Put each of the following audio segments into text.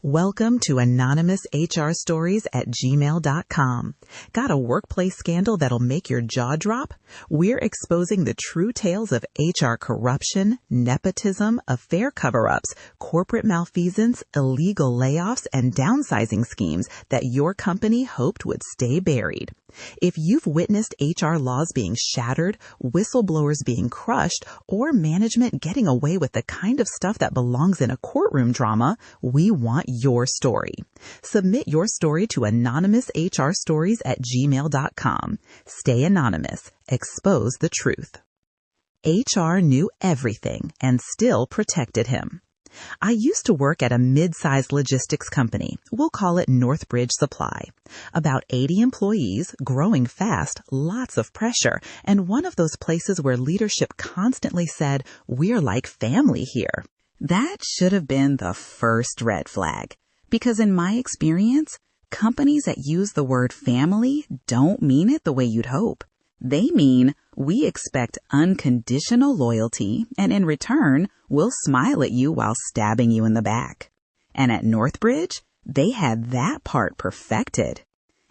Welcome to Anonymous HR Stories at gmail.com. Got a workplace scandal that'll make your jaw drop? We're exposing the true tales of HR corruption, nepotism, affair cover-ups, corporate malfeasance, illegal layoffs, and downsizing schemes that your company hoped would stay buried. If you've witnessed HR laws being shattered, whistleblowers being crushed, or management getting away with the kind of stuff that belongs in a courtroom drama, we want your story. Submit your story to anonymoushrstories at gmail.com. Stay anonymous. Expose the truth. HR knew everything and still protected him. I used to work at a mid-sized logistics company. We'll call it Northbridge Supply. About 80 employees, growing fast, lots of pressure, and one of those places where leadership constantly said, "We're like family here." That should have been the first red flag, because in my experience, companies that use the word family don't mean it the way you'd hope. They mean we expect unconditional loyalty, and in return, we'll smile at you while stabbing you in the back. And at Northbridge, they had that part perfected.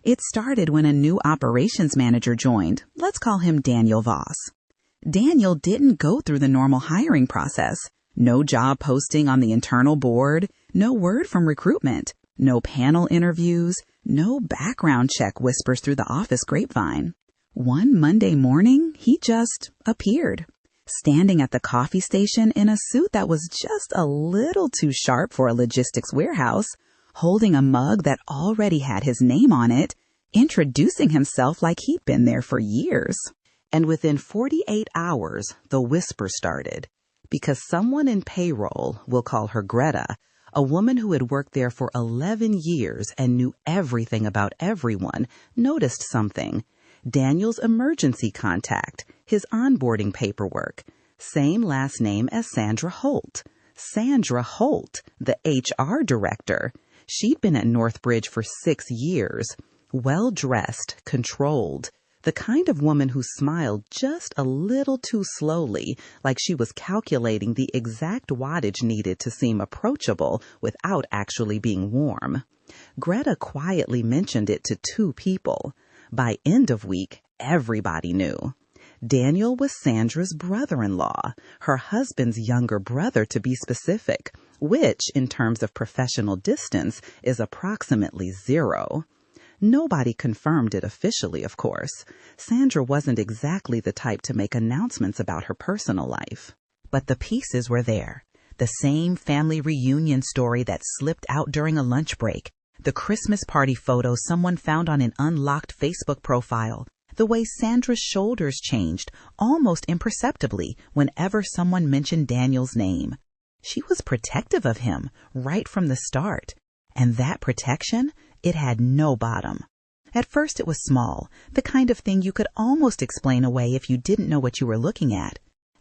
It started when a new operations manager joined. Let's call him Daniel Voss. Daniel didn't go through the normal hiring process. No job posting on the internal board, no word from recruitment, no panel interviews, no background check whispers through the office grapevine. One Monday morning, he just appeared, standing at the coffee station in a suit that was just a little too sharp for a logistics warehouse, holding a mug that already had his name on it, introducing himself like he'd been there for years. And within 48 hours, the whisper started, because someone in payroll, we'll call her Greta, a woman who had worked there for 11 years and knew everything about everyone, noticed something. Daniel's emergency contact, his onboarding paperwork, same last name as Sandra Holt. Sandra Holt, the HR director. She'd been at Northbridge for 6 years. Well-dressed, controlled. The kind of woman who smiled just a little too slowly, like she was calculating the exact wattage needed to seem approachable without actually being warm. Greta quietly mentioned it to 2 people. By end of week, everybody knew. Daniel was Sandra's brother-in-law, her husband's younger brother to be specific, which, in terms of professional distance, is approximately 0. Nobody confirmed it officially, of course. Sandra wasn't exactly the type to make announcements about her personal life. But the pieces were there. The same family reunion story that slipped out during a lunch break. The Christmas party photo someone found on an unlocked Facebook profile. The way Sandra's shoulders changed, almost imperceptibly, whenever someone mentioned Daniel's name. She was protective of him, right from the start. And that protection, it had no bottom. At first it was small, the kind of thing you could almost explain away if you didn't know what you were looking at.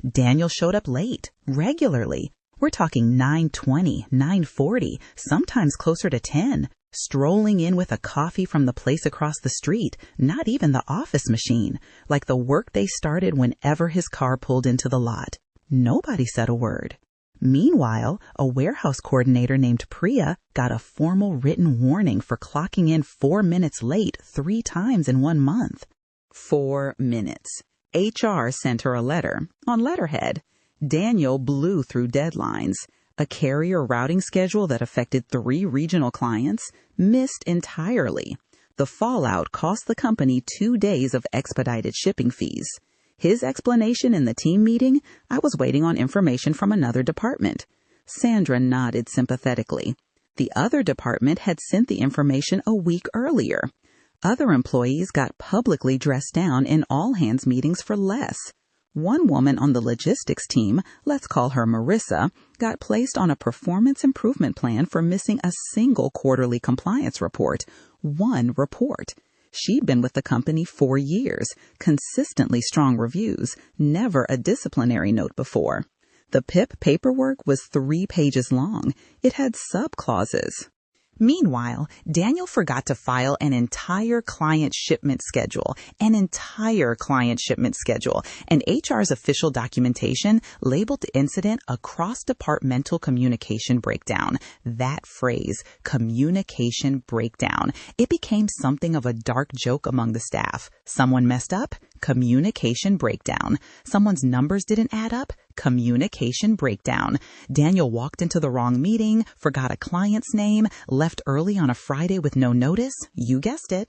Daniel showed up late, regularly. We're talking 9:20, 9:40, sometimes closer to 10. Strolling in with a coffee from the place across the street, not even the office machine, like the workday started whenever his car pulled into the lot. Nobody said a word. Meanwhile, a warehouse coordinator named Priya got a formal written warning for clocking in 4 minutes late 3 times in 1 month. 4 minutes. HR sent her a letter on letterhead. Daniel blew through deadlines. A carrier routing schedule that affected 3 regional clients missed entirely. The fallout cost the company 2 days of expedited shipping fees. His explanation in the team meeting, I was waiting on information from another department. Sandra nodded sympathetically. The other department had sent the information a week earlier. Other employees got publicly dressed down in all-hands meetings for less. One woman on the logistics team, let's call her Marissa, got placed on a performance improvement plan for missing a single quarterly compliance report. 1 report. She'd been with the company 4 years, consistently strong reviews, never a disciplinary note before. The PIP paperwork was 3 pages long. It had sub-clauses. Meanwhile, Daniel forgot to file an entire client shipment schedule, and HR's official documentation labeled the incident a cross-departmental communication breakdown. That phrase, communication breakdown, it became something of a dark joke among the staff. Someone messed up? Communication breakdown. Someone's numbers didn't add up? Communication breakdown. Daniel walked into the wrong meeting, forgot a client's name, left early on a Friday with no notice. You guessed it.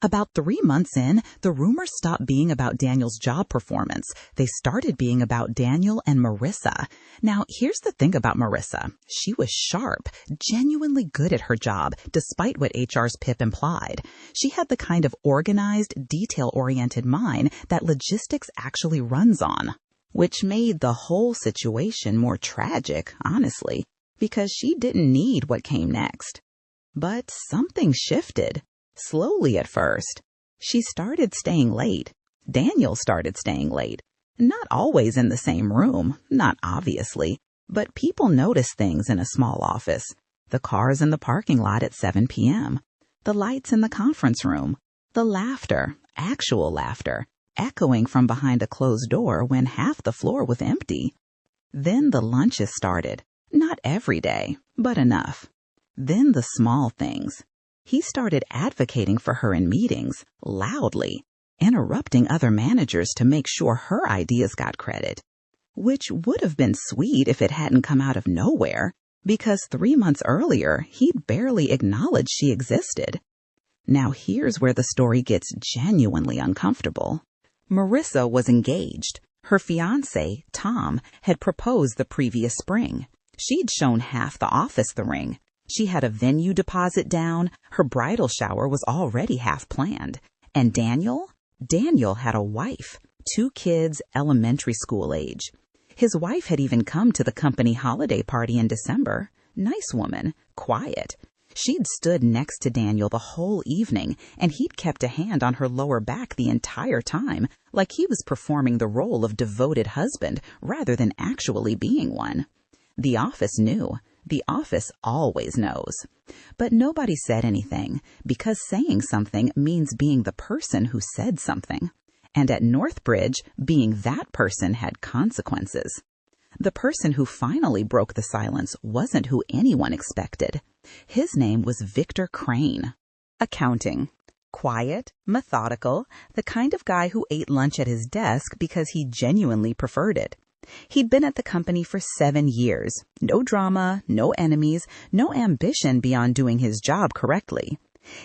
About 3 months in, the rumors stopped being about Daniel's job performance. They started being about Daniel and Marissa. Now, here's the thing about Marissa. She was sharp, genuinely good at her job, despite what HR's PIP implied. She had the kind of organized, detail-oriented mind that logistics actually runs on, which made the whole situation more tragic, honestly, because she didn't need what came next. But something shifted, slowly at first. She started staying late. Daniel started staying late. Not always in the same room, not obviously, but people notice things in a small office. The cars in the parking lot at 7 p.m., the lights in the conference room, the laughter, actual laughter, echoing from behind a closed door when half the floor was empty. Then the lunches started. Not every day, but enough. Then the small things. He started advocating for her in meetings, loudly, interrupting other managers to make sure her ideas got credit, which would have been sweet if it hadn't come out of nowhere, because 3 months earlier, he'd barely acknowledged she existed. Now here's where the story gets genuinely uncomfortable. Marissa was engaged. Her fiancé, Tom, had proposed the previous spring. She'd shown half the office the ring. She had a venue deposit down. Her bridal shower was already half planned. And Daniel? Daniel had a wife, 2 kids, elementary school age. His wife had even come to the company holiday party in December. Nice woman, quiet. She'd stood next to Daniel the whole evening, and he'd kept a hand on her lower back the entire time, like he was performing the role of devoted husband rather than actually being one. The office knew. The office always knows. But nobody said anything, because saying something means being the person who said something. And at Northbridge, being that person had consequences. The person who finally broke the silence wasn't who anyone expected. His name was Victor Crane. Accounting. Quiet, methodical, the kind of guy who ate lunch at his desk because he genuinely preferred it. He'd been at the company for 7 years. No drama, no enemies, no ambition beyond doing his job correctly.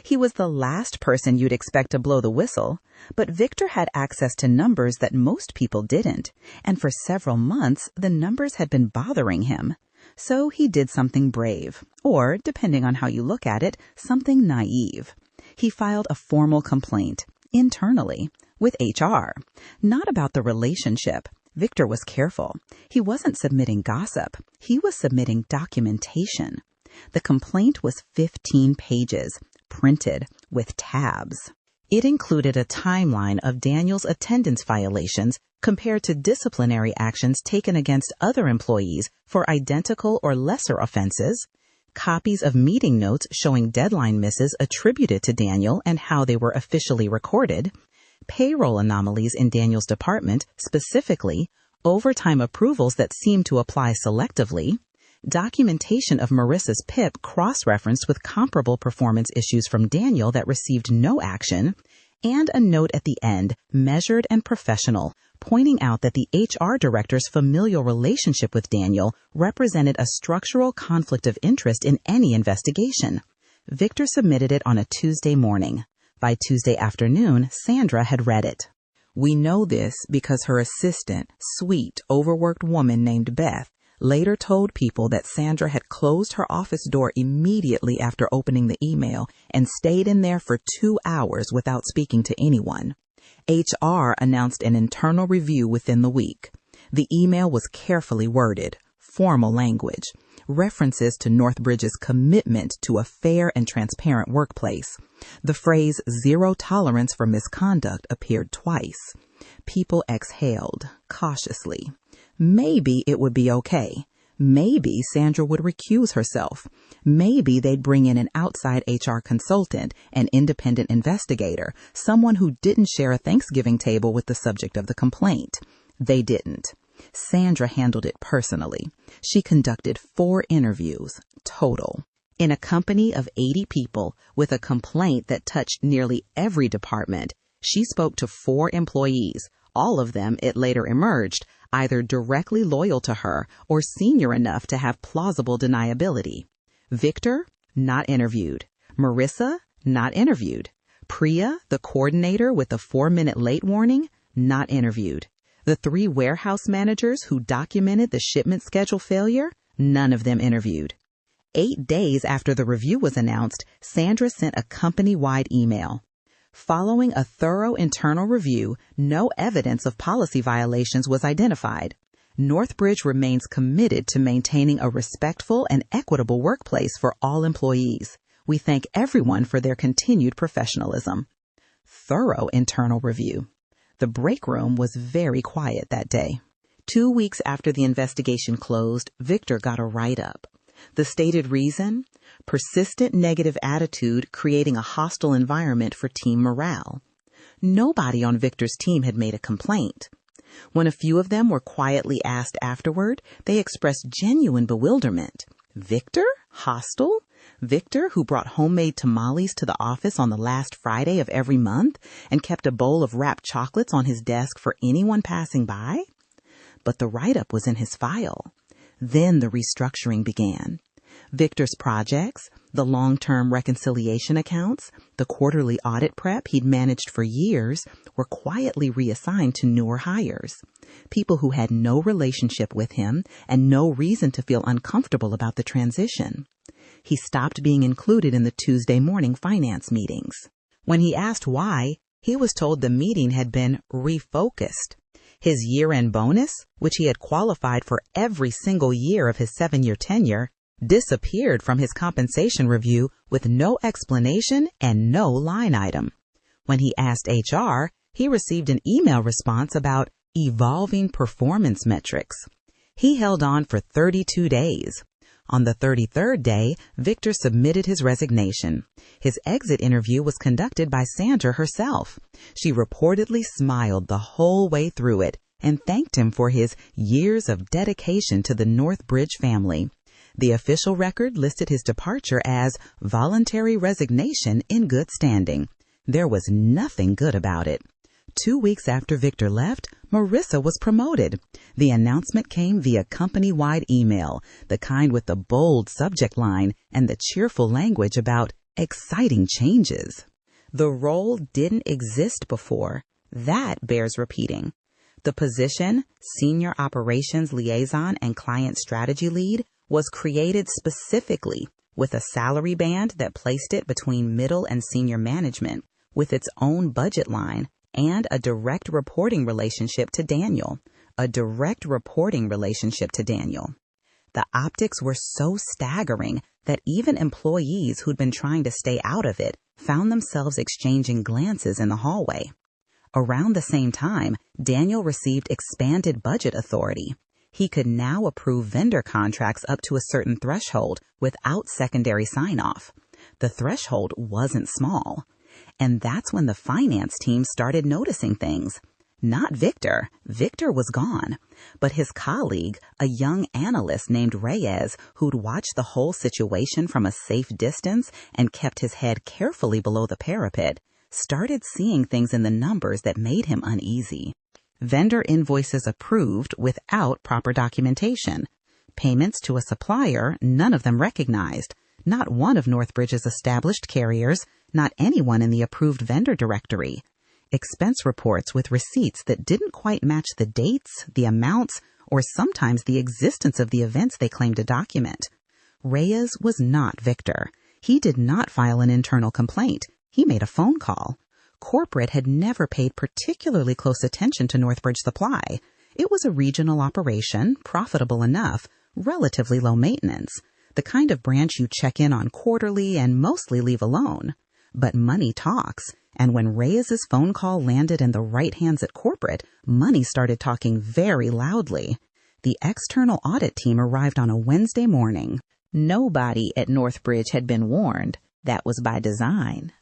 He was the last person you'd expect to blow the whistle, but Victor had access to numbers that most people didn't, and for several months the numbers had been bothering him. So he did something brave, or, depending on how you look at it, something naive. He filed a formal complaint, internally, with HR, not about the relationship. Victor was careful. He wasn't submitting gossip. He was submitting documentation. The complaint was 15 pages, printed with tabs. It included a timeline of Daniel's attendance violations compared to disciplinary actions taken against other employees for identical or lesser offenses, copies of meeting notes showing deadline misses attributed to Daniel and how they were officially recorded, payroll anomalies in Daniel's department, specifically overtime approvals that seemed to apply selectively, documentation of Marissa's PIP cross-referenced with comparable performance issues from Daniel that received no action, and a note at the end, measured and professional, pointing out that the HR director's familial relationship with Daniel represented a structural conflict of interest in any investigation. Victor submitted it on a Tuesday morning. By Tuesday afternoon, Sandra had read it. We know this because her assistant, sweet, overworked woman named Beth, later told people that Sandra had closed her office door immediately after opening the email and stayed in there for 2 hours without speaking to anyone. HR announced an internal review within the week. The email was carefully worded, formal language, references to Northbridge's commitment to a fair and transparent workplace. The phrase "zero tolerance for misconduct" appeared twice. People exhaled, cautiously. Maybe it would be okay. Maybe Sandra would recuse herself. Maybe they'd bring in an outside HR consultant, an independent investigator, someone who didn't share a Thanksgiving table with the subject of the complaint. They didn't. Sandra handled it personally. She conducted 4 interviews, total. In a company of 80 people with a complaint that touched nearly every department, she spoke to 4 employees, all of them, it later emerged, either directly loyal to her or senior enough to have plausible deniability. Victor, not interviewed. Marissa, not interviewed. Priya, the coordinator with the 4-minute late warning, not interviewed. The 3 warehouse managers who documented the shipment schedule failure, none of them interviewed. 8 days after the review was announced, Sandra sent a company-wide email. Following a thorough internal review, no evidence of policy violations was identified. Northbridge remains committed to maintaining a respectful and equitable workplace for all employees. We thank everyone for their continued professionalism. Thorough internal review. The break room was very quiet that day. 2 weeks after the investigation closed, Victor got a write-up. The stated reason? Persistent negative attitude creating a hostile environment for team morale. Nobody on Victor's team had made a complaint. When a few of them were quietly asked afterward, they expressed genuine bewilderment. Victor? Hostile? Victor, who brought homemade tamales to the office on the last Friday of every month and kept a bowl of wrapped chocolates on his desk for anyone passing by? But the write-up was in his file. Then the restructuring began. Victor's projects, the long-term reconciliation accounts, the quarterly audit prep he'd managed for years were quietly reassigned to newer hires, people who had no relationship with him and no reason to feel uncomfortable about the transition. He stopped being included in the Tuesday morning finance meetings. When he asked why, he was told the meeting had been refocused. His year-end bonus, which he had qualified for every single year of his 7-year tenure, disappeared from his compensation review with no explanation and no line item. When he asked HR, he received an email response about evolving performance metrics. He held on for 32 days. On the 33rd day, Victor submitted his resignation. His exit interview was conducted by Sandra herself. She reportedly smiled the whole way through it and thanked him for his years of dedication to the Northbridge family. The official record listed his departure as voluntary resignation in good standing. There was nothing good about it. 2 weeks after Victor left, Marissa was promoted. The announcement came via company-wide email, the kind with the bold subject line and the cheerful language about exciting changes. The role didn't exist before. That bears repeating. The position, Senior Operations Liaison and Client Strategy Lead, was created specifically with a salary band that placed it between middle and senior management, with its own budget line, and a direct reporting relationship to Daniel. The optics were so staggering that even employees who'd been trying to stay out of it found themselves exchanging glances in the hallway. Around the same time, Daniel received expanded budget authority. He could now approve vendor contracts up to a certain threshold without secondary sign-off. The threshold wasn't small. And that's when the finance team started noticing things. Not Victor. Victor was gone. But his colleague, a young analyst named Reyes, who'd watched the whole situation from a safe distance and kept his head carefully below the parapet, started seeing things in the numbers that made him uneasy. Vendor invoices approved without proper documentation. Payments to a supplier, none of them recognized. Not one of Northbridge's established carriers, not anyone in the approved vendor directory. Expense reports with receipts that didn't quite match the dates, the amounts, or sometimes the existence of the events they claimed to document. Reyes was not Victor. He did not file an internal complaint. He made a phone call. Corporate had never paid particularly close attention to Northbridge Supply. It was a regional operation, profitable enough, relatively low maintenance, the kind of branch you check in on quarterly and mostly leave alone. But money talks, and when Reyes's phone call landed in the right hands at corporate, money started talking very loudly. The external audit team arrived on a Wednesday morning. Nobody at Northbridge had been warned. That was by design.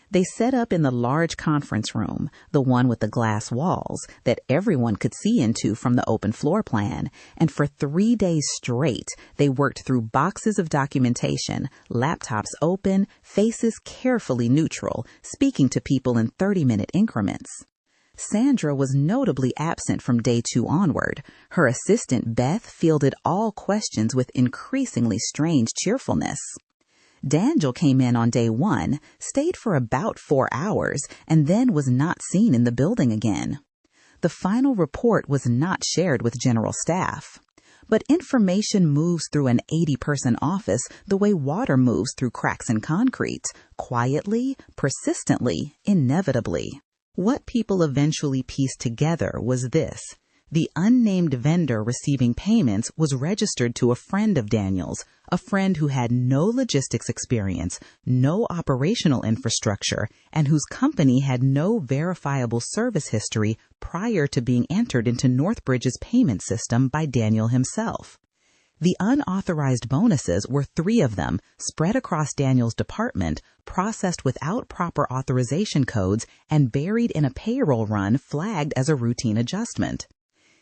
They set up in the large conference room, the one with the glass walls that everyone could see into from the open floor plan, and for 3 days straight, they worked through boxes of documentation, laptops open, faces carefully neutral, speaking to people in 30-minute increments. Sandra was notably absent from day 2 onward. Her assistant, Beth, fielded all questions with increasingly strange cheerfulness. Daniel came in on day 1, stayed for about 4 hours, and then was not seen in the building again. The final report was not shared with general staff. But information moves through an 80-person office the way water moves through cracks in concrete, quietly, persistently, inevitably. What people eventually pieced together was this. The unnamed vendor receiving payments was registered to a friend of Daniel's, a friend who had no logistics experience, no operational infrastructure, and whose company had no verifiable service history prior to being entered into Northbridge's payment system by Daniel himself. The unauthorized bonuses were 3 of them, spread across Daniel's department, processed without proper authorization codes, and buried in a payroll run flagged as a routine adjustment.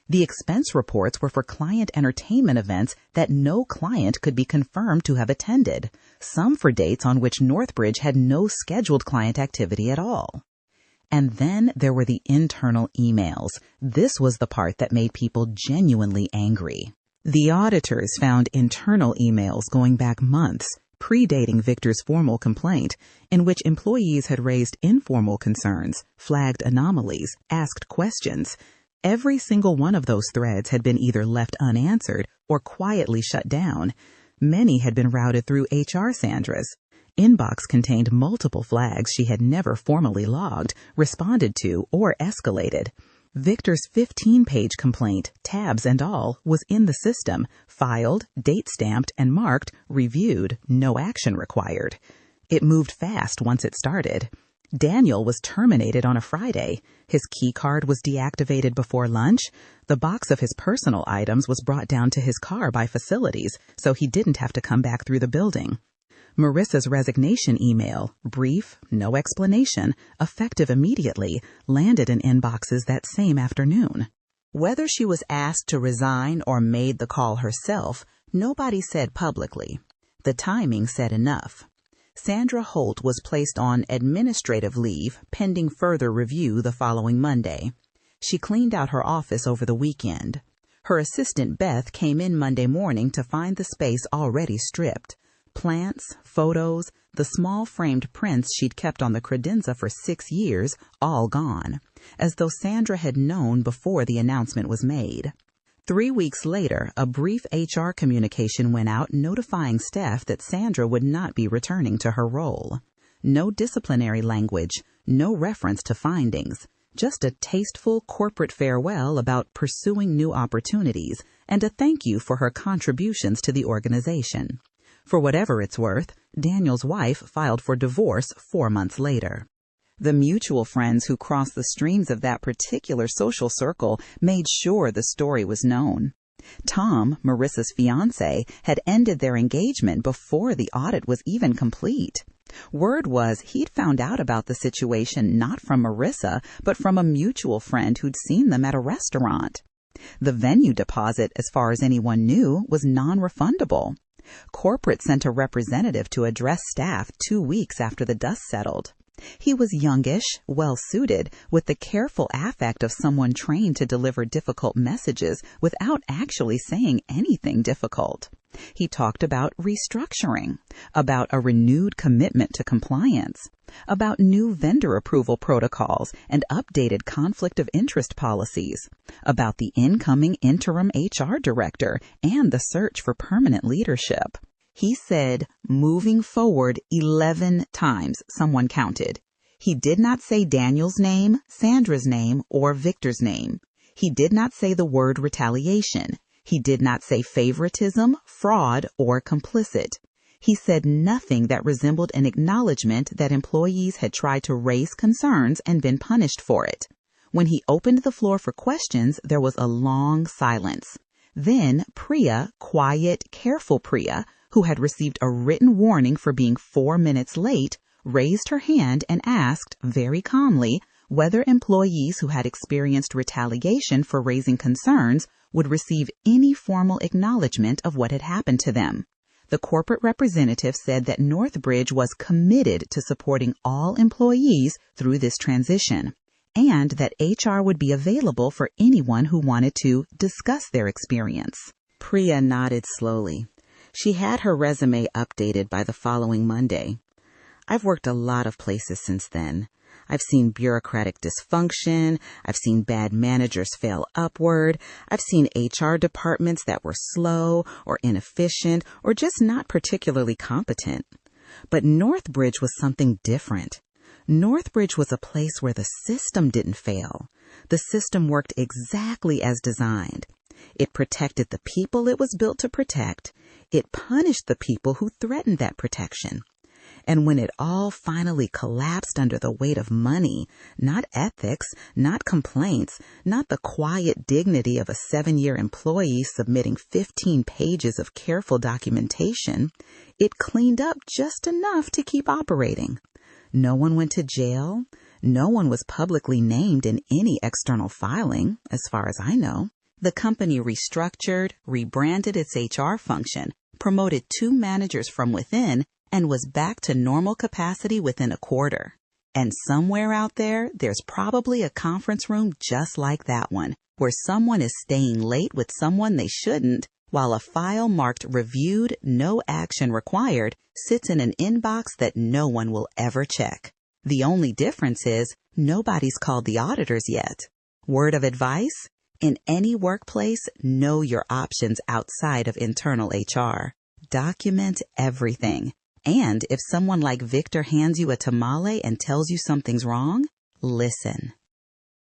The expense reports were for client entertainment events that no client could be confirmed to have attended, some for dates on which Northbridge had no scheduled client activity at all. And then there were the internal emails. This was the part that made people genuinely angry. The auditors found internal emails going back months, predating Victor's formal complaint, in which employees had raised informal concerns, flagged anomalies, asked questions. Every single one of those threads had been either left unanswered or quietly shut down. Many had been routed through HR Sandra's. Inbox contained multiple flags she had never formally logged, responded to, or escalated. Victor's 15-page complaint, tabs and all, was in the system, filed, date-stamped, and marked, reviewed, no action required. It moved fast once it started. Daniel was terminated on a Friday. His key card was deactivated before lunch. The box of his personal items was brought down to his car by facilities, so he didn't have to come back through the building. Marissa's resignation email, brief, no explanation, effective immediately, landed in inboxes that same afternoon. Whether she was asked to resign or made the call herself, nobody said publicly. The timing said enough. Sandra Holt was placed on administrative leave pending further review the following Monday. She cleaned out her office over the weekend. Her assistant Beth came in Monday morning to find the space already stripped. Plants, photos, the small framed prints she'd kept on the credenza for 6 years, all gone, as though Sandra had known before the announcement was made. 3 weeks later, a brief HR communication went out notifying staff that Sandra would not be returning to her role. No disciplinary language, no reference to findings, just a tasteful corporate farewell about pursuing new opportunities and a thank you for her contributions to the organization. For whatever it's worth, Daniel's wife filed for divorce 4 months later. The mutual friends who crossed the streams of that particular social circle made sure the story was known. Tom, Marissa's fiancé, had ended their engagement before the audit was even complete. Word was he'd found out about the situation not from Marissa, but from a mutual friend who'd seen them at a restaurant. The venue deposit, as far as anyone knew, was non-refundable. Corporate sent a representative to address staff 2 weeks after the dust settled. He was youngish, well-suited, with the careful affect of someone trained to deliver difficult messages without actually saying anything difficult. He talked about restructuring, about a renewed commitment to compliance, about new vendor approval protocols and updated conflict of interest policies, about the incoming interim HR director and the search for permanent leadership. He said, moving forward 11 times, someone counted. He did not say Daniel's name, Sandra's name, or Victor's name. He did not say the word retaliation. He did not say favoritism, fraud, or complicit. He said nothing that resembled an acknowledgement that employees had tried to raise concerns and been punished for it. When he opened the floor for questions, there was a long silence. Then Priya, quiet, careful Priya, who had received a written warning for being 4 minutes late, raised her hand and asked, very calmly, whether employees who had experienced retaliation for raising concerns would receive any formal acknowledgement of what had happened to them. The corporate representative said that Northbridge was committed to supporting all employees through this transition, and that HR would be available for anyone who wanted to discuss their experience. Priya nodded slowly. She had her resume updated by the following Monday. I've worked a lot of places since then. I've seen bureaucratic dysfunction. I've seen bad managers fail upward. I've seen HR departments that were slow or inefficient or just not particularly competent. But Northbridge was something different. Northbridge was a place where the system didn't fail. The system worked exactly as designed. It protected the people it was built to protect. It punished the people who threatened that protection. And when it all finally collapsed under the weight of money, not ethics, not complaints, not the quiet dignity of a 7-year employee submitting 15 pages of careful documentation, it cleaned up just enough to keep operating. No one went to jail. No one was publicly named in any external filing, as far as I know. The company restructured, rebranded its HR function, promoted 2 managers from within, and was back to normal capacity within a quarter. And somewhere out there, there's probably a conference room just like that one, where someone is staying late with someone they shouldn't, while a file marked reviewed, no action required, sits in an inbox that no one will ever check. The only difference is nobody's called the auditors yet. Word of advice? In any workplace, know your options outside of internal HR. Document everything. And if someone like Victor hands you a tamale and tells you something's wrong, listen.